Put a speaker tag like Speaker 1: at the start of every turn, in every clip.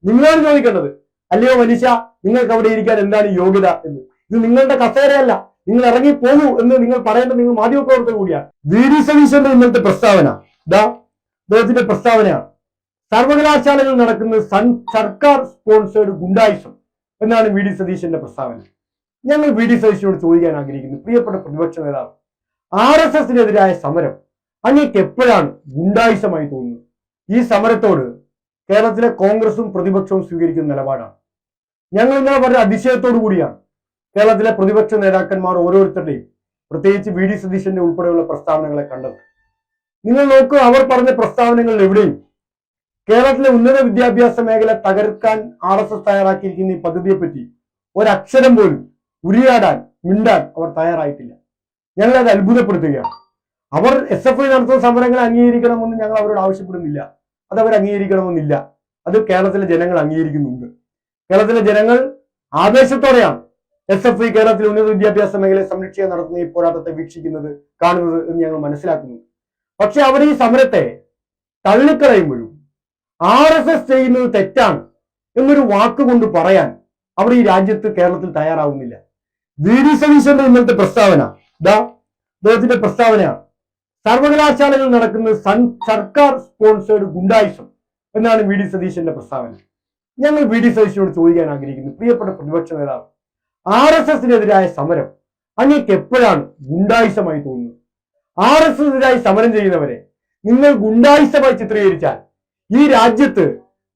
Speaker 1: നിങ്ങളോട് ചോദിക്കേണ്ടത്. അല്ലയോ മനുഷ്യ, നിങ്ങൾക്ക് അവിടെ ഇരിക്കാൻ എന്താണ് യോഗ്യത എന്ന്. ഇത് നിങ്ങളുടെ കസേരയല്ല, നിങ്ങൾ ഇറങ്ങി പോകൂ എന്ന് നിങ്ങൾ പറയേണ്ടത് നിങ്ങൾ മാധ്യമപ്രവർത്തകർ കൂടിയാണ്. വി.ഡി. സതീശന്റെ ഇന്നത്തെ പ്രസ്താവന, അദ്ദേഹത്തിന്റെ പ്രസ്താവനയാണ്. സർവകലാശാലകളിൽ നടക്കുന്ന സർക്കാർ സ്പോൺസേഡ് ഗുണ്ടായിസം എന്നാണ് വി.ഡി. സതീശന്റെ പ്രസ്താവന. ഞങ്ങൾ വി.ഡി. സതീശനോട് ചോദിക്കാൻ ആഗ്രഹിക്കുന്നു, പ്രിയപ്പെട്ട പ്രതിപക്ഷ നേതാവ്, RSSനെതിരായ സമരം അങ്ങേക്ക് എപ്പോഴാണ് ഗുണ്ടായിസമായി തോന്നുന്നത്? ഈ സമരത്തോട് കേരളത്തിലെ കോൺഗ്രസും പ്രതിപക്ഷവും സ്വീകരിക്കുന്ന നിലപാടാണ്. ഞങ്ങൾ ഇന്നലെ പറഞ്ഞ അതിശയത്തോടു കൂടിയാണ് കേരളത്തിലെ പ്രതിപക്ഷ നേതാക്കന്മാർ ഓരോരുത്തരുടെയും, പ്രത്യേകിച്ച് വി.ഡി. സതീശന്റെ ഉൾപ്പെടെയുള്ള പ്രസ്താവനകളെ കണ്ടത്. നിങ്ങൾ നോക്കൂ, അവർ പറഞ്ഞ പ്രസ്താവനകളിൽ എവിടെയും കേരളത്തിലെ ഉന്നത വിദ്യാഭ്യാസ മേഖല തകർക്കാൻ RSS തയ്യാറാക്കിയിരിക്കുന്ന ഈ പദ്ധതിയെ പറ്റി ഒരക്ഷരം പോലും ഉരിയാടാൻ, മിണ്ടാൻ അവർ തയ്യാറായിട്ടില്ല. ഞങ്ങളത് അത്ഭുതപ്പെടുത്തുകയാണ്. അവർ SFI നടത്തുന്ന സമരങ്ങളെ അംഗീകരിക്കണമെന്ന് ഞങ്ങൾ അവരോട് ആവശ്യപ്പെടുന്നില്ല. അത് അവർ അംഗീകരിക്കണമെന്നില്ല. അത് കേരളത്തിലെ ജനങ്ങൾ അംഗീകരിക്കുന്നുണ്ട്. കേരളത്തിലെ ജനങ്ങൾ ആവേശത്തോടെയാണ് SFI കേരളത്തിലെ ഉന്നത വിദ്യാഭ്യാസ മേഖലയെ സംരക്ഷിക്കാൻ നടത്തുന്ന ഈ പോരാട്ടത്തെ വീക്ഷിക്കുന്നത്, കാണുന്നത് എന്ന് ഞങ്ങൾ മനസ്സിലാക്കുന്നു. പക്ഷെ അവർ ഈ സമരത്തെ തള്ളിക്കളയുമ്പോഴും RSS ചെയ്യുന്നത് തെറ്റാണ് എന്നൊരു വാക്കുകൊണ്ട് പറയാൻ അവർ ഈ രാജ്യത്ത് കേരളത്തിൽ തയ്യാറാവുന്നില്ല. വി.ഡി. സതീശന്റെ ഇന്നത്തെ പ്രസ്താവന, അദ്ദേഹത്തിന്റെ പ്രസ്താവനയാണ്. സർവകലാശാലകളിൽ നടക്കുന്ന സർക്കാർ സ്പോൺസേഡ് ഗുണ്ടായിസം എന്നാണ് വി.ഡി. സതീശന്റെ പ്രസ്താവന. ഞങ്ങൾ വി.ഡി. സതീശനോട് ചോദിക്കാൻ ആഗ്രഹിക്കുന്നു, പ്രിയപ്പെട്ട പ്രതിപക്ഷ നേതാവ്, RSSനെതിരായ സമരം അങ്ങേക്ക് എപ്പോഴാണ് ഗുണ്ടായിസമായി തോന്നുന്നത്? RSSനെതിരായി സമരം ചെയ്യുന്നവരെ നിങ്ങൾ ഗുണ്ടായിസമായി ചിത്രീകരിച്ചാൽ ഈ രാജ്യത്ത്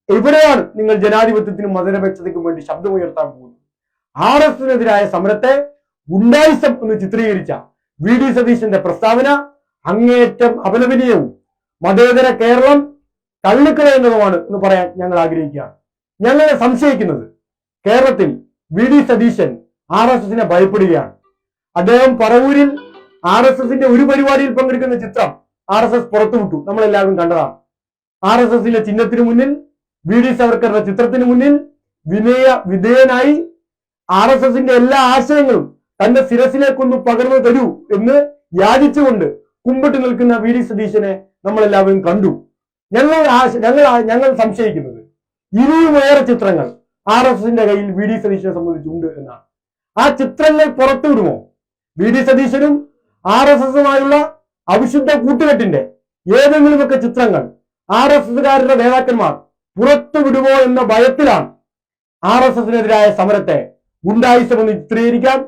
Speaker 1: എവിടെയാണ് നിങ്ങൾ ജനാധിപത്യത്തിനും മതനിരപേക്ഷതയ്ക്കും വേണ്ടി ശബ്ദമുയർത്താൻ പോകുന്നത്? RSSനെതിരായ സമരത്തെ ഗുണ്ടായിസം എന്ന് ചിത്രീകരിച്ച വി.ഡി. സതീശന്റെ പ്രസ്താവന അങ്ങേയറ്റം അപലപനീയവും മതേതര കേരളം തള്ളിക്കളയുന്നതുമാണ് എന്ന് പറയാൻ ഞങ്ങൾ ആഗ്രഹിക്കുകയാണ്. ഞങ്ങളെ സംശയിക്കുന്നത് കേരളത്തിൽ വി.ഡി. സതീശൻ RSSനെ ഭയപ്പെടുകയാണ്. അദ്ദേഹം പറവൂരിൽ RSSന്റെ ഒരു പരിപാടിയിൽ പങ്കെടുക്കുന്ന ചിത്രം RSS പുറത്തുവിട്ടു, നമ്മളെല്ലാവരും കണ്ടതാണ്. RSSന്റെ ചിഹ്നത്തിന് മുന്നിൽ, വി.ഡി. സവർക്കറുടെ ചിത്രത്തിന് മുന്നിൽ വിധേയനായി RSSന്റെ എല്ലാ ആശയങ്ങളും തന്റെ ശിരസിലേക്കൊന്ന് പകർന്നു തരൂ എന്ന് യാചിച്ചുകൊണ്ട് കുമ്പിട്ട് നിൽക്കുന്ന വി.ഡി. സതീശനെ നമ്മളെല്ലാവരും കണ്ടു. ഞങ്ങൾ സംശയിക്കുന്നത് ഇനിയുമേറെ ചിത്രങ്ങൾ RSSന്റെ കയ്യിൽ വി.ഡി. സതീശനെ സംബന്ധിച്ചുണ്ട് എന്നാണ്. ആ ചിത്രങ്ങൾ പുറത്തുവിടുമോ? വി.ഡി. സതീശനും RSSുമായുള്ള അവിശുദ്ധ കൂട്ടുകെട്ടിന്റെ ഏതെങ്കിലുമൊക്കെ ചിത്രങ്ങൾ RSSകാരുടെ നേതാക്കന്മാർ പുറത്തുവിടുമോ എന്ന ഭയത്തിലാണ് RSSനെതിരായ സമരത്തെ ഗുണ്ടായിസമെന്ന് ചിത്രീകരിക്കാൻ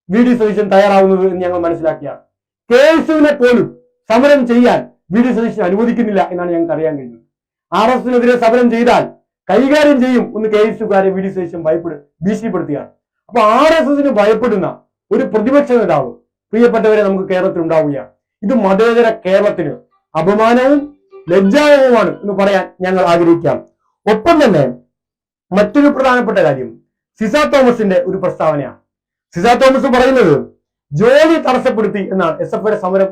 Speaker 1: വി.ഡി. സതീശൻ തയ്യാറാവുന്നത് എന്ന് ഞങ്ങൾ മനസ്സിലാക്കിയാണ്. KSUവിനെ പോലും സമരം ചെയ്യാൻ വി.ഡി. സതീശൻ അനുവദിക്കുന്നില്ല എന്നാണ് ഞങ്ങൾക്ക് അറിയാൻ കഴിഞ്ഞത്. RSSനെതിരെ സമരം ചെയ്താൽ കൈകാര്യം ചെയ്യും എന്ന് KSUകാരെ വി.ഡി. സതീശൻ ഭീഷണിപ്പെടുത്തുകയാണ്. അപ്പൊ RSSന് ഭയപ്പെടുന്ന ഒരു പ്രതിപക്ഷ നേതാവ്, പ്രിയപ്പെട്ടവരെ, നമുക്ക് കേരളത്തിൽ ഉണ്ടാവുകയാണ്. ഇത് മതേതര കേരളത്തിന് അപമാനവും ലജ്ജാവഹവുമാണ് എന്ന് പറയാൻ ഞങ്ങൾ ആഗ്രഹിക്കാം. ഒപ്പം തന്നെ മറ്റൊരു പ്രധാനപ്പെട്ട കാര്യം സിസ തോമസിന്റെ ഒരു പ്രസ്താവനയാണ്. സിസ തോമസ് പറയുന്നത് ജോലി തടസ്സപ്പെടുത്തി എന്നാണ്. SFIയുടെ സമരം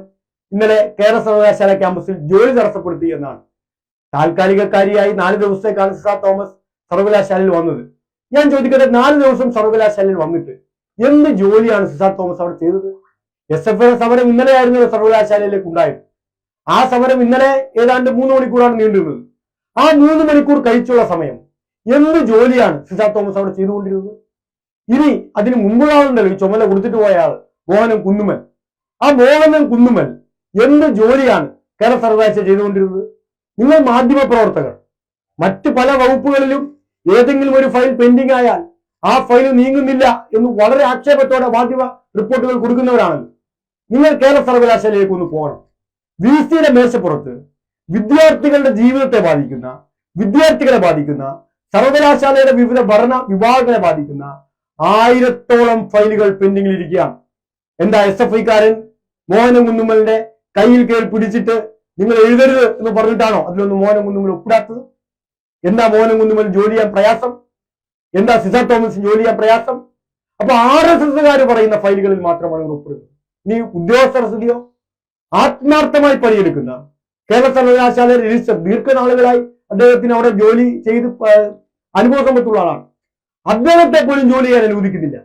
Speaker 1: ഇന്നലെ കേരള സർവകലാശാല ക്യാമ്പസിൽ ജോലി തടസ്സപ്പെടുത്തി എന്നാണ്. താൽക്കാലികക്കാരിയായി 4 ദിവസത്തേക്കാണ് സിസ തോമസ് സർവകലാശാലയിൽ വന്നത്. ഞാൻ ചോദിക്കട്ടെ, 4 ദിവസം സർവകലാശാലയിൽ വന്നിട്ട് എന്ത് ജോലിയാണ് സിസ തോമസ് അവിടെ ചെയ്തത്? SFIയുടെ സമരം ഇന്നലെയായിരുന്നു സർവകലാശാലയിലേക്ക് ഉണ്ടായത്. ആ സമരം ഇന്നലെ ഏതാണ്ട് 3 മണിക്കൂറാണ് നീണ്ടുന്നത്. ആ 3 മണിക്കൂർ കഴിച്ചുള്ള സമയം എന്ത് ജോലിയാണ് സിസ തോമസ് അവിടെ ചെയ്തുകൊണ്ടിരുന്നത്? ഇനി അതിന് മുമ്പുള്ളാളുണ്ടല്ലോ, ഈ ചുമല കൊടുത്തിട്ട് പോയ ആൾ മോഹനൻ കുന്നുമ്മൽ. ആ മോഹനൻ കുന്നുമ്മൽ എന്ത് ജോലിയാണ് കേരള സർവകലാശാല ചെയ്തുകൊണ്ടിരുന്നത്? നിങ്ങൾ മാധ്യമ പ്രവർത്തകർ മറ്റ് പല വകുപ്പുകളിലും ഏതെങ്കിലും ഒരു ഫയൽ പെൻഡിംഗ് ആയാൽ ആ ഫയൽ നീങ്ങുന്നില്ല എന്ന് വളരെ ആക്ഷേപത്തോടെ മാധ്യമ റിപ്പോർട്ടുകൾ കൊടുക്കുന്നവരാണല്ലോ. നിങ്ങൾ കേരള സർവകലാശാലയിലേക്ക് ഒന്ന് പോകണം. VCയുടെ മേശപ്പുറത്ത് വിദ്യാർത്ഥികളുടെ ജീവിതത്തെ ബാധിക്കുന്ന, വിദ്യാർത്ഥികളെ ബാധിക്കുന്ന, സർവകലാശാലയുടെ വിവിധ ഭരണ വിഭാഗങ്ങളെ ബാധിക്കുന്ന 1000ഓളം ഫയലുകൾ പെൻഡിങ്ങിൽ ഇരിക്കുകയാണ്. എന്താ SFIക്കാരൻ മോഹനൻ കുന്നുമ്മലിന്റെ കയ്യിൽ കയറി പിടിച്ചിട്ട് നിങ്ങൾ എഴുതരുത് എന്ന് പറഞ്ഞിട്ടാണോ അതിലൊന്ന് മോഹനൻ കുന്നുമ്മൽ ഒപ്പിടാത്തത്? എന്താ മോഹനൻ കുന്നുമ്മൽ ജോലി ചെയ്യാൻ പ്രയാസം? എന്താ സിസ തോമസ് ജോലി ചെയ്യാൻ പ്രയാസം? അപ്പൊ RSSകാർ പറയുന്ന ഫയലുകളിൽ മാത്രമാണ് ഒപ്പിടുന്നത്. ഇനി ഉദ്യോഗസ്ഥർ സ്ഥിതിയോ? ആത്മാർത്ഥമായി പണിയെടുക്കുന്ന കേരള സർവകലാശാല രജിസ്റ്റർ ദീർഘനാളുകളായി അദ്ദേഹത്തിന് അവിടെ ജോലി ചെയ്ത് അനുഭവ സമ്പത്തുള്ള ആളാണ്. അദ്ദേഹത്തെ പോലും ജോലി ചെയ്യാൻ അനുവദിക്കുന്നില്ല.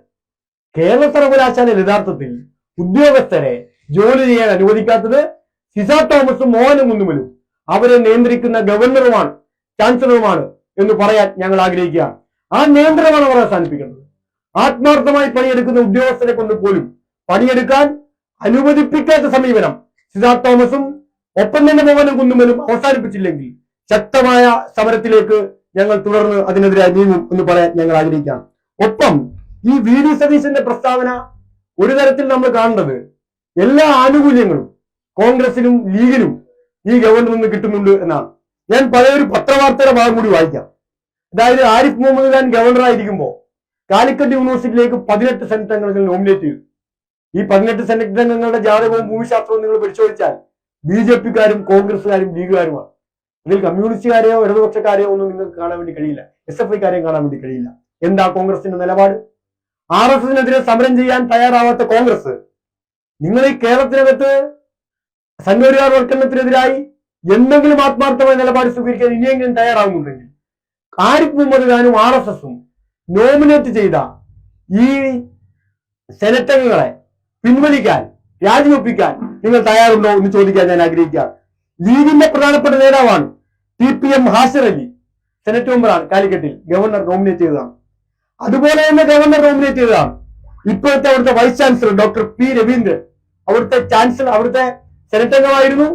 Speaker 1: കേരള സർവകലാശാല യഥാർത്ഥത്തിൽ ഉദ്യോഗസ്ഥരെ ജോലി ചെയ്യാൻ അനുവദിക്കാത്തത് സിസ തോമസും മോഹനൻ കുന്നുമ്മലും അവരെ നിയന്ത്രിക്കുന്ന ഗവർണറുമാണ്, ചാൻസലറുമാണ് എന്ന് പറയാൻ ഞങ്ങൾ ആഗ്രഹിക്കുകയാണ്. ആ നിയന്ത്രണമാണ് അവർ അവസാനിപ്പിക്കുന്നത്. ആത്മാർത്ഥമായി പണിയെടുക്കുന്ന ഉദ്യോഗസ്ഥരെ കൊണ്ട് പോലും പണിയെടുക്കാൻ അനുവദിപ്പിക്കാത്ത സമീപനം സിദ്ധാർത്ഥ് തോമസും ഒപ്പം തന്നെ മോഹനും കുന്നുമലും അവസാനിപ്പിച്ചില്ലെങ്കിൽ ശക്തമായ സമരത്തിലേക്ക് ഞങ്ങൾ തുടർന്ന് അതിനെതിരെ നീങ്ങും എന്ന് പറയാൻ ഞങ്ങൾ ആഗ്രഹിക്കാം. ഒപ്പം ഈ വി.ഡി. സതീശന്റെ പ്രസ്താവന ഒരു തരത്തിൽ നമ്മൾ കാണേണ്ടത് എല്ലാ ആനുകൂല്യങ്ങളും കോൺഗ്രസിനും ലീഗിനും ഈ ഗവൺമെന്റിൽ നിന്ന് കിട്ടുന്നുണ്ട് എന്നാണ്. ഞാൻ പഴയൊരു പത്രവാർത്തയുടെ ഭാഗം കൂടി വായിക്കാം. അതായത് ആരിഫ് മുഹമ്മദ് ഖാൻ ഗവർണറായിരിക്കുമ്പോൾ കാലിക്കറ്റ് യൂണിവേഴ്സിറ്റിയിലേക്ക് 18 സെനറ്റ് അംഗങ്ങൾ നോമിനേറ്റ് ചെയ്തു. ഈ 18 സെനറ്റ് അംഗങ്ങളുടെ ജാതകവും ഭൂമിശാസ്ത്രവും നിങ്ങൾ പരിശോധിച്ചാൽ BJP-ക്കാരും കോൺഗ്രസ്സുകാരും ലീഗുകാരുമാണ്. ഇതിൽ കമ്മ്യൂണിസ്റ്റുകാരെയോ ഇടതുപക്ഷക്കാരെയോ ഒന്നും നിങ്ങൾക്ക് കാണാൻ വേണ്ടി കഴിയില്ല. SFI-ക്കാരെയും കാണാൻ വേണ്ടി കഴിയില്ല. എന്താ കോൺഗ്രസിന്റെ നിലപാട്? RSSനെതിരെ സമരം ചെയ്യാൻ തയ്യാറാവാത്ത കോൺഗ്രസ് നിങ്ങൾ ഈ കേരളത്തിനകത്ത് സംഘപരിവാർ വൽക്കരണത്തിനെതിരായി എന്തെങ്കിലും ആത്മാർത്ഥമായ നിലപാട് സ്വീകരിക്കാൻ ഇനിയെങ്കിലും തയ്യാറാകുന്നുണ്ടെങ്കിൽ ആരിഫ് മുഹമ്മദ് ഖാനും RSSും നോമിനേറ്റ് ചെയ്ത ഈ സെനറ്റ് അംഗങ്ങളെ പിൻവലിക്കാൻ, രാജിവെപ്പിക്കാൻ നിങ്ങൾ തയ്യാറുണ്ടോ എന്ന് ചോദിക്കാൻ ഞാൻ ആഗ്രഹിക്കാം. ലീഗിന്റെ പ്രധാനപ്പെട്ട നേതാവാണ് TPM ഹാസിർ അലി, സെനറ്റ് മെമ്പറാണ്, കാലിക്കറ്റിൽ ഗവർണർ നോമിനേറ്റ് ചെയ്തതാണ്. അതുപോലെ തന്നെ ഗവർണർ നോമിനേറ്റ് ചെയ്തതാണ് ഇപ്പോഴത്തെ അവിടുത്തെ vice chancellor doctor P. Raveendran. അവിടുത്തെ ചാൻസലർ, അവിടുത്തെ സെനറ്റ് അംഗമായിരുന്നു.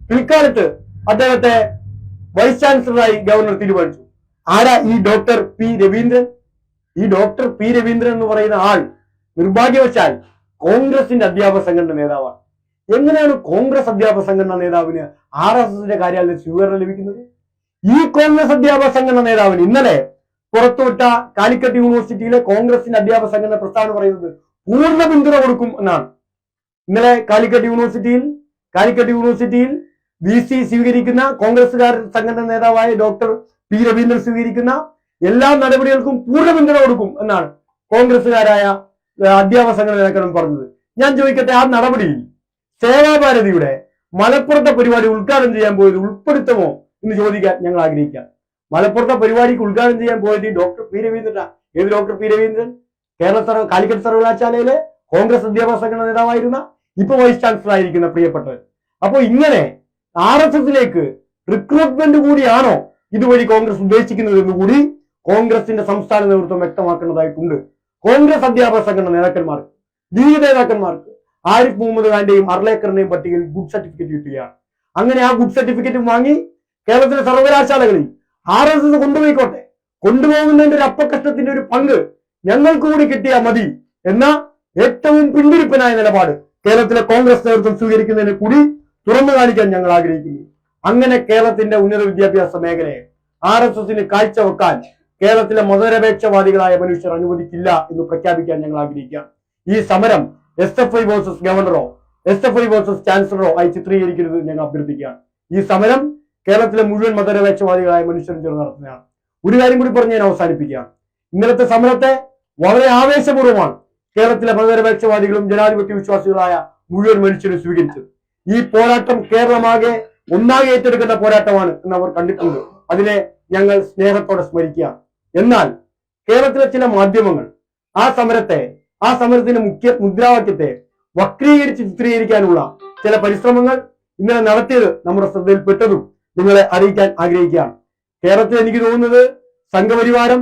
Speaker 1: പിൽക്കാലത്ത് അദ്ദേഹത്തെ വൈസ് ചാൻസലറായി ഗവർണർ തീരുമാനിച്ചു. ആരാ ഈ ഡോക്ടർ P. രവീന്ദ്രൻ? ഈ ഡോക്ടർ P. രവീന്ദ്രൻ എന്ന് പറയുന്ന ആൾ നിർഭാഗ്യവശാൽ കോൺഗ്രസിന്റെ അധ്യാപക സംഘടന നേതാവാണ്. എങ്ങനെയാണ് കോൺഗ്രസ് അധ്യാപക സംഘടനാ നേതാവിന് RSSന്റെ കാര്യാലയത്തിൽ സ്വീകരണം ലഭിക്കുന്നത്? ഈ കോൺഗ്രസ് അധ്യാപക സംഘടനാ നേതാവിന് ഇന്നലെ പുറത്തുവിട്ട കാലിക്കറ്റ് യൂണിവേഴ്സിറ്റിയിലെ കോൺഗ്രസിന്റെ അധ്യാപക സംഘടന പ്രസ്താവന പറയുന്നത് പൂർണ്ണ പിന്തുണ കൊടുക്കും എന്നാണ്. ഇന്നലെ കാലിക്കറ്റ് യൂണിവേഴ്സിറ്റിയിൽ VC സ്വീകരിക്കുന്ന കോൺഗ്രസുകാർ സംഘടന നേതാവായ ഡോക്ടർ P. രവീന്ദ്രൻ സ്വീകരിക്കുന്ന എല്ലാ നടപടികൾക്കും പൂർണ്ണ പിന്തുണ കൊടുക്കും എന്നാണ് കോൺഗ്രസുകാരായ അധ്യാപക സംഘടന നേതാക്കളും പറഞ്ഞത്. ഞാൻ ചോദിക്കട്ടെ, ആ നടപടിയിൽ സേവാഭാരതിയുടെ മലപ്പുറത്തെ പരിപാടി ഉദ്ഘാടനം ചെയ്യാൻ പോയത് ഉൾപ്പെടുത്തുമോ എന്ന് ചോദിക്കാൻ ഞങ്ങൾ ആഗ്രഹിക്കാം. മലപ്പുറത്തെ പരിപാടിക്ക് ഉദ്ഘാടനം ചെയ്യാൻ പോയത് ഡോക്ടർ P. രവീന്ദ്രൻ. ഏത് ഡോക്ടർ P. രവീന്ദ്രൻ? കാലിക്കറ്റ് സർവകലാശാലയിലെ കോൺഗ്രസ് അധ്യാപക സംഘടന നേതാവായിരുന്ന, ഇപ്പൊ വൈസ് ചാൻസലർ ആയിരിക്കുന്ന പ്രിയപ്പെട്ടവർ. അപ്പൊ ഇങ്ങനെ RSSലേക്ക് റിക്രൂട്ട്മെന്റ് കൂടിയാണോ ഇതുവഴി കോൺഗ്രസ് ഉദ്ദേശിക്കുന്നത് എന്ന് കൂടി കോൺഗ്രസിന്റെ സംസ്ഥാന നേതൃത്വം വ്യക്തമാക്കേണ്ടതായിട്ടുണ്ട്. കോൺഗ്രസ് അധ്യാപക സംഘടന നേതാക്കന്മാർക്ക്, ലീഗ് നേതാക്കന്മാർക്ക് ആരിഫ് മുഹമ്മദ് ഖാന്റെയും അർലേക്കറിന്റെയും പട്ടികയിൽ ഗുഡ് സർട്ടിഫിക്കറ്റ് കിട്ടുകയാണ്. അങ്ങനെ ആ ഗുഡ് സർട്ടിഫിക്കറ്റ് വാങ്ങി കേരളത്തിലെ സർവകലാശാലകളിൽ RSS കൊണ്ടുപോയിക്കോട്ടെ, കൊണ്ടുപോകുന്നതിന്റെ ഒരു അപ്പക്കഷ്ടത്തിന്റെ ഒരു പങ്ക് ഞങ്ങൾക്ക് കൂടി കിട്ടിയാൽ മതി എന്ന ഏറ്റവും പിന്തിരിപ്പനായ നിലപാട് കേരളത്തിലെ കോൺഗ്രസ് നേതൃത്വം സ്വീകരിക്കുന്നതിന് കൂടി തുറന്നു കാണിക്കാൻ ഞങ്ങൾ ആഗ്രഹിക്കുന്നു. അങ്ങനെ കേരളത്തിന്റെ ഉന്നത വിദ്യാഭ്യാസ മേഖലയെ RSSന് കാഴ്ചവെക്കാൻ കേരളത്തിലെ മതനിരപേക്ഷവാദികളായ മനുഷ്യർ അനുവദിക്കില്ല എന്ന് പ്രഖ്യാപിക്കാൻ ഞങ്ങൾ ആഗ്രഹിക്കാം. ഈ സമരം SFI വേഴ്സസ് ഗവർണറോ SFI വേഴ്സസ് ചാൻസലറോ ആയി ചിത്രീകരിക്കരുത് ഞങ്ങൾ അഭ്യർത്ഥിക്കുകയാണ്. ഈ സമരം കേരളത്തിലെ മുഴുവൻ മതനിരപേക്ഷവാദികളായ മനുഷ്യരും ചേർന്ന് നടത്തുന്നതാണ്. ഒരു കാര്യം കൂടി പറഞ്ഞ് ഞാൻ അവസാനിപ്പിക്കുകയാണ്. ഇന്നലത്തെ സമരത്തെ വളരെ ആവേശപൂർവ്വമാണ് കേരളത്തിലെ മതനിരപേക്ഷവാദികളും ജനാധിപത്യ വിശ്വാസികളായ മുഴുവൻ മനുഷ്യരും സ്വീകരിച്ചത്. ഈ പോരാട്ടം കേരളമാകെ ഒന്നാകെ ഏറ്റെടുക്കേണ്ട പോരാട്ടമാണ് എന്ന് അവർ കണ്ടിട്ടുണ്ട്. അതിനെ ഞങ്ങൾ സ്നേഹത്തോടെ സ്മരിക്കുക. എന്നാൽ കേരളത്തിലെ ചില മാധ്യമങ്ങൾ ആ സമരത്തിന്റെ മുദ്രാവാക്യത്തെ വക്രീകരിച്ച് ചിത്രീകരിക്കാനുള്ള ചില പരിശ്രമങ്ങൾ ഇന്നലെ നടത്തിയത് നമ്മുടെ ശ്രദ്ധയിൽപ്പെട്ടതും നിങ്ങളെ അറിയിക്കാൻ ആഗ്രഹിക്കുകയാണ്. കേരളത്തിൽ എനിക്ക് തോന്നുന്നത് സംഘപരിവാരം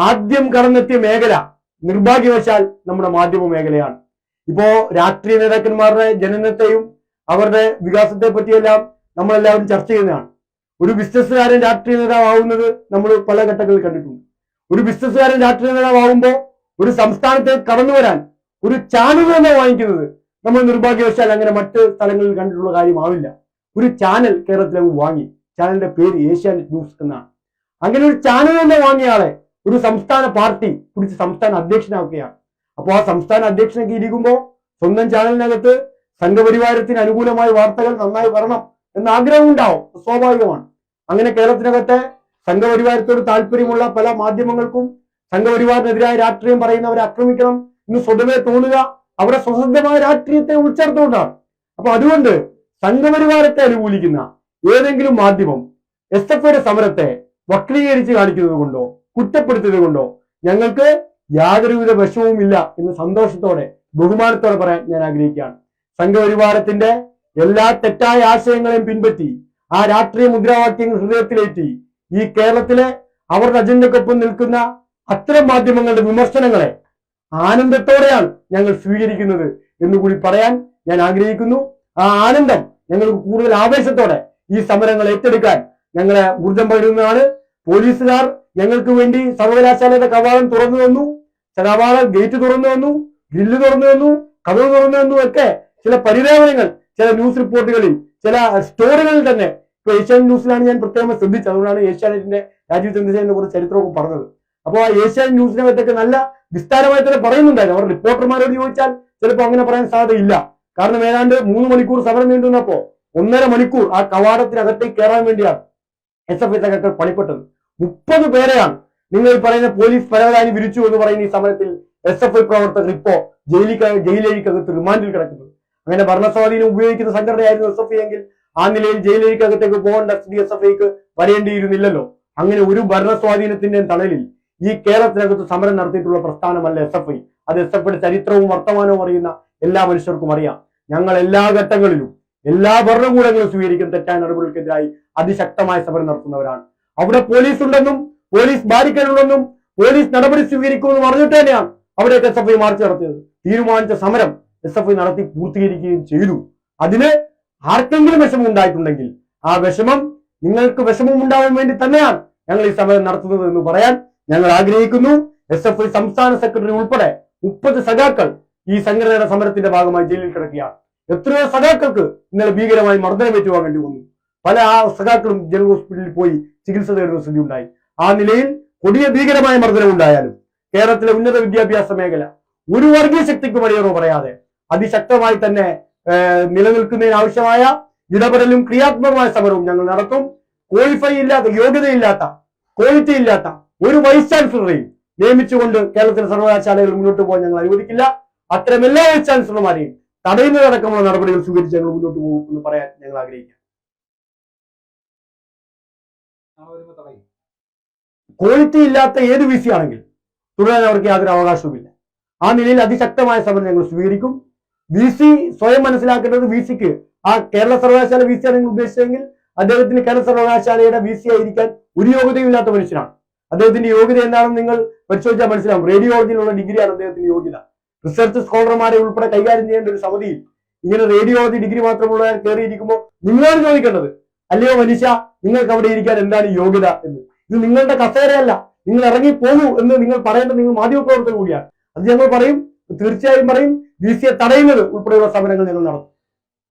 Speaker 1: ആദ്യം കടന്നെത്തിയ മേഖല നിർഭാഗ്യവശാൽ നമ്മുടെ മാധ്യമ മേഖലയാണ്. ഇപ്പോ രാഷ്ട്രീയ നേതാക്കന്മാരുടെ ജനനത്തെയും അവരുടെ വികാസത്തെ പറ്റിയെല്ലാം നമ്മളെല്ലാവരും ചർച്ച ചെയ്യുന്നതാണ്. ഒരു ബിസിനസ്സുകാരൻ രാഷ്ട്രീയ നേതാവാകുന്നത് നമ്മൾ പല ഘട്ടങ്ങളിൽ കണ്ടിട്ടുണ്ട്. ഒരു ബിസിനസ്സുകാരൻ രാഷ്ട്രീയ നേതാവാകുമ്പോൾ ഒരു സംസ്ഥാനത്തെ കടന്നു വരാൻ ഒരു ചാനൽ തന്നെ വാങ്ങിക്കുന്നത് നമ്മൾ നിർഭാഗ്യവശാൽ അങ്ങനെ മറ്റ് സ്ഥലങ്ങളിൽ കണ്ടിട്ടുള്ള കാര്യമാവില്ല. ഒരു ചാനൽ കേരളത്തിൽ വാങ്ങി, ചാനലിന്റെ പേര് ഏഷ്യാനെറ്റ് ന്യൂസ് എന്നാണ്. അങ്ങനെ ഒരു ചാനൽ തന്നെ വാങ്ങിയ ആളെ ഒരു സംസ്ഥാന പാർട്ടി പിടിച്ച് സംസ്ഥാന അധ്യക്ഷനാക്കുകയാണ്. അപ്പോൾ ആ സംസ്ഥാന അധ്യക്ഷനൊക്കെ ഇരിക്കുമ്പോൾ സ്വന്തം ചാനലിനകത്ത് സംഘപരിവാരത്തിന് അനുകൂലമായ വാർത്തകൾ നന്നായി വരണം എന്ന ആഗ്രഹം ഉണ്ടാവും, സ്വാഭാവികമാണ്. അങ്ങനെ കേരളത്തിനകത്തെ സംഘപരിവാരത്തോട് താല്പര്യമുള്ള പല മാധ്യമങ്ങൾക്കും സംഘപരിവാറിനെതിരായ രാഷ്ട്രീയം പറയുന്നവരെ ആക്രമിക്കണം എന്ന് സ്വതവേ തോന്നുക അവരുടെ സ്വതന്ത്രമായ രാഷ്ട്രീയത്തെ ഉൾച്ചേർത്തുകൊണ്ടാണ്. അപ്പൊ അതുകൊണ്ട് സംഘപരിവാരത്തെ അനുകൂലിക്കുന്ന ഏതെങ്കിലും മാധ്യമം SFIയുടെ സമരത്തെ വക്രീകരിച്ച് കാണിക്കുന്നത് കൊണ്ടോ കുറ്റപ്പെടുത്തിയത് കൊണ്ടോ ഞങ്ങൾക്ക് യാതൊരുവിധ വിഷമവുമില്ല എന്ന് സന്തോഷത്തോടെ ബഹുമാനത്തോടെ പറയാൻ ഞാൻ ആഗ്രഹിക്കുകയാണ്. സംഘപരിവാരത്തിന്റെ എല്ലാ തെറ്റായ ആശയങ്ങളെയും പിൻപറ്റി ആ രാഷ്ട്രീയ മുദ്രാവാക്യങ്ങൾ ഹൃദയത്തിലേറ്റി ഈ കേരളത്തിലെ അവരുടെ അജണ്ടക്കൊപ്പം നിൽക്കുന്ന അത്തരം മാധ്യമങ്ങളുടെ വിമർശനങ്ങളെ ആനന്ദത്തോടെയാണ് ഞങ്ങൾ സ്വീകരിക്കുന്നത് എന്നുകൂടി പറയാൻ ഞാൻ ആഗ്രഹിക്കുന്നു. ആ ആനന്ദം ഞങ്ങൾക്ക് കൂടുതൽ ആവേശത്തോടെ ഈ സമരങ്ങൾ ഏറ്റെടുക്കാൻ ഞങ്ങളെ ഊർജം പകരുന്നതാണ്. പോലീസുകാർ ഞങ്ങൾക്ക് വേണ്ടി സർവകലാശാലയുടെ കവാടം തുറന്നു തന്നു, ഗേറ്റ് തുറന്നു തന്നു, ഗ്രില്ല് തുറന്നു തന്നു, കഥവ് തുറന്നു തന്നു ഒക്കെ ചില പരിദേവനങ്ങൾ ചില ന്യൂസ് റിപ്പോർട്ടുകളിൽ ചില സ്റ്റോറികളിൽ തന്നെ ഇപ്പൊ ഏഷ്യാനെറ്റ് ന്യൂസിലാണ് ഞാൻ പ്രത്യേകം ശ്രദ്ധിച്ചത്. അതുകൊണ്ടാണ് ഏഷ്യാനെറ്റിന്റെ രാജീവ് ചന്ദ്രശേഖരനെ കുറിച്ച് ചരിത്രമൊക്കെ പറഞ്ഞത്. അപ്പോൾ ആ ഏഷ്യാനെറ്റ് ന്യൂസിനെ പറ്റൊക്കെ നല്ല വിസ്താരമായി തന്നെ പറയുന്നുണ്ടായിരുന്നു. അവർ റിപ്പോർട്ടർമാരോട് ചോദിച്ചാൽ ചിലപ്പോൾ അങ്ങനെ പറയാൻ സാധ്യതയില്ല. കാരണം ഏതാണ്ട് 3 മണിക്കൂർ സമരം നീണ്ടുന്നപ്പോ 1.5 മണിക്കൂർ ആ കവാടത്തിനകത്തേക്ക് കയറാൻ വേണ്ടിയാണ് SFI സഖാക്കൾ പണിപ്പെട്ടത്. 30 പേരെയാണ് നിങ്ങൾ ഈ പറയുന്ന പോലീസ് പരവതാനി വിരിച്ചു എന്ന് പറയുന്ന ഈ സമരത്തിൽ SFI പ്രവർത്തകർ ഇപ്പോ ജയിലേക്കകത്ത് റിമാൻഡിൽ കിടക്കുന്നത്. അങ്ങനെ ഭരണസ്വാധീനം ഉപയോഗിക്കുന്ന സംഘടനയായിരുന്നു SFI എങ്കിൽ ആ നിലയിൽ ജയിലേക്കകത്തേക്ക് പോകേണ്ട സ്ഥിതി SFIക്ക് വരേണ്ടിയിരുന്നില്ലല്ലോ. അങ്ങനെ ഒരു ഭരണസ്വാധീനത്തിന്റെ തണലിൽ ഈ കേരളത്തിനകത്ത് സമരം നടത്തിയിട്ടുള്ള പ്രസ്ഥാനമല്ല SFI. അത് SFIയുടെ ചരിത്രവും വർത്തമാനവും അറിയുന്ന എല്ലാ മനുഷ്യർക്കും അറിയാം. ഞങ്ങൾ എല്ലാ ഘട്ടങ്ങളിലും എല്ലാ ഭരണകൂടങ്ങളും സ്വീകരിക്കുന്ന തെറ്റായ നടപടികൾക്കെതിരായി അതിശക്തമായ സമരം നടത്തുന്നവരാണ്. അവിടെ പോലീസ് ഉണ്ടെന്നും പോലീസ് ബാരിക്കേഡുണ്ടെന്നും പോലീസ് നടപടി സ്വീകരിക്കുമെന്ന് പറഞ്ഞിട്ട് തന്നെയാണ് അവിടെയൊക്കെ SFI മാർച്ച് നടത്തിയത്. തീരുമാനിച്ച സമരം SFI നടത്തി പൂർത്തീകരിക്കുകയും ചെയ്തു. അതിന് ആർക്കെങ്കിലും വിഷമം ഉണ്ടായിട്ടുണ്ടെങ്കിൽ ആ വിഷമം നിങ്ങൾക്ക് വിഷമം ഉണ്ടാവാൻ വേണ്ടി തന്നെയാണ് ഞങ്ങൾ ഈ സമരം നടത്തുന്നത് എന്ന് പറയാൻ ഞങ്ങൾ ആഗ്രഹിക്കുന്നു. SFI സംസ്ഥാന സെക്രട്ടറി ഉൾപ്പെടെ 30 സഖാക്കൾ ഈ സംഘടനയുടെ സമരത്തിന്റെ ഭാഗമായി ജയിലിൽ കിടക്കുകയാണ്. എത്രയോ സഖാക്കൾക്ക് ഇന്നലെ ഭീകരമായി മർദ്ദനം ഏറ്റുവാങ്ങേണ്ടി വന്നു. പല ആ സഖാക്കളും ജനറൽ ഹോസ്പിറ്റലിൽ പോയി ചികിത്സ തേടുന്ന സ്ഥിതി ഉണ്ടായി. ആ നിലയിൽ കൊടിയ ഭീകരമായ മർദ്ദനം ഉണ്ടായാലും കേരളത്തിലെ ഉന്നത വിദ്യാഭ്യാസ മേഖല ഒരു വർഗീയ ശക്തിക്കും അടിയറവ് പറയാതെ അതിശക്തമായി തന്നെ നിലനിൽക്കുന്നതിന് ആവശ്യമായ ഇടപെടലും ക്രിയാത്മകമായ സമരവും ഞങ്ങൾ നടത്തും. ക്വാളിഫൈ ഇല്ലാത്ത, യോഗ്യതയില്ലാത്ത, ക്വാളിറ്റി ഇല്ലാത്ത ഒരു വൈസ് ചാൻസലറെയും നിയമിച്ചുകൊണ്ട് കേരളത്തിലെ സർവകലാശാലകൾ മുന്നോട്ട് പോകാൻ ഞങ്ങൾ അനുവദിക്കില്ല. അത്തരം എല്ലാ വൈസ് ചാൻസലർമാരെയും തടയുന്നതടക്കമുള്ള നടപടികൾ സ്വീകരിച്ച് ഞങ്ങൾ മുന്നോട്ട് പോകും എന്ന് പറയാൻ ഞങ്ങൾ ആഗ്രഹിക്കാം. ക്വാളിറ്റി ഇല്ലാത്ത ഏത് VC ആണെങ്കിലും തുടരാൻ അവർക്ക് യാതൊരു അവകാശവുമില്ല. ആ നിലയിൽ അതിശക്തമായ സമരം ഞങ്ങൾ സ്വീകരിക്കും. VC സ്വയം മനസ്സിലാക്കേണ്ടത് VCക്ക് ആ കേരള സർവകലാശാല VC ആണെങ്കിൽ ഉദ്ദേശിച്ചെങ്കിൽ അദ്ദേഹത്തിന് കേരള സർവകലാശാലയുടെ VC ആയിരിക്കാൻ ഒരു യോഗ്യതയില്ലാത്ത മനുഷ്യനാണ്. അദ്ദേഹത്തിന്റെ യോഗ്യത എന്താണെന്ന് നിങ്ങൾ പരിശോധിച്ചാൽ മനസ്സിലാവും. റേഡിയോളജിയിലുള്ള ഡിഗ്രിയാണ് അദ്ദേഹത്തിന്റെ യോഗ്യത. റിസർച്ച് സ്കോളർമാരെ ഉൾപ്പെടെ കൈകാര്യം ചെയ്യേണ്ട ഒരു സമിതിയിൽ ഇങ്ങനെ റേഡിയോളജി ഡിഗ്രി മാത്രമുള്ള കയറിയിരിക്കുമ്പോൾ നിങ്ങളാണ് ചോദിക്കേണ്ടത്, അല്ലയോ മനുഷ്യ നിങ്ങൾക്ക് അവിടെ ഇരിക്കാൻ എന്താണ് യോഗ്യത എന്ന്. ഇത് നിങ്ങളുടെ കസേരയല്ല, നിങ്ങൾ ഇറങ്ങി പോകൂ എന്ന് നിങ്ങൾ പറയേണ്ടത് നിങ്ങൾ മാധ്യമപ്രവർത്തകർ കൂടിയാണ്. അത് ഞങ്ങൾ പറയും, തീർച്ചയായും പറയും. VC തടയുന്നത് ഉൾപ്പെടെയുള്ള സമരങ്ങൾ ഞങ്ങൾ നടത്തും.